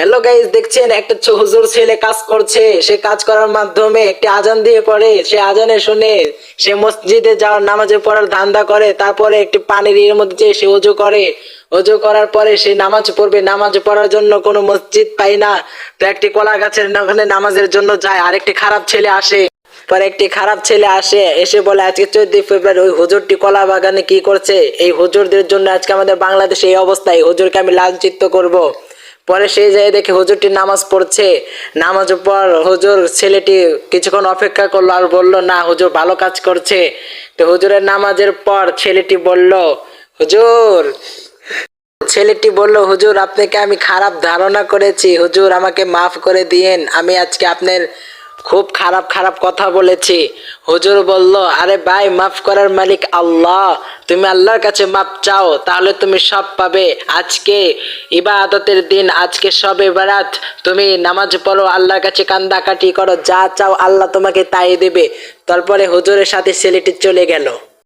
Hello guys, দেখছেন একটা হুজুর ছেলে কাজ করছে। সে কাজ করার মাধ্যমে একটি আজান দিয়ে পড়ে। সে আজানে শুনে সে মসজিদে যাওয়ার নামাজে পড়ার ধান্দা করে। তারপরে একটি পানির এর মধ্যে যেয়ে সে ওযু করে। ওযু করার পরে সে নামাজ পড়বে। নামাজ পড়ার জন্য কোনো মসজিদ পায় না। তো একটি কলা গাছের ওখানে নামাজের জন্য যায়। আরেকটি খারাপ ছেলে আসে। পরে একটি খারাপ ছেলে এসে বলে আজকে 14 ফেব্রুয়ারি ওই হুজুরটি কলা বাগানে কি করছে। এই হুজুরদের জন্য আজকে আমাদের বাংলাদেশে এই অবস্থা। এই হুজুরকে আমি লাঞ্ছিত করব। পরে সেই যায় দেখে হুজুরটি নামাজ পড়ছে। নামাজের পর হুজুর ছেলেটি কিছুক্ষণ অপেক্ষা করলো আর বলল, না হুজুর ভালো কাজ করছে। তো হুজুরের নামাজের পর ছেলেটি বলল, হুজুর আপনাকে আমি খারাপ ধারণা করেছি, হুজুর আমাকে মাফ করে দিয়েন, আমি আজকে আপনার খুব খারাপ খারাপ কথা বলেছি। হুজুর বলল, আরে ভাই, মাফ করার মালিক আল্লাহ, তুমি আল্লাহর কাছে মাফ চাও, তাহলে তুমি সব পাবে। আজকে ইবাদতের দিন, আজকে শবে বারাত, তুমি নামাজ পড়ো, আল্লাহর কাছে কান্দাকাটি করো, যা চাও আল্লাহ তোমাকে তাই দেবে। তারপরে হুজুরের সাথে ছেলেটি চলে গেল।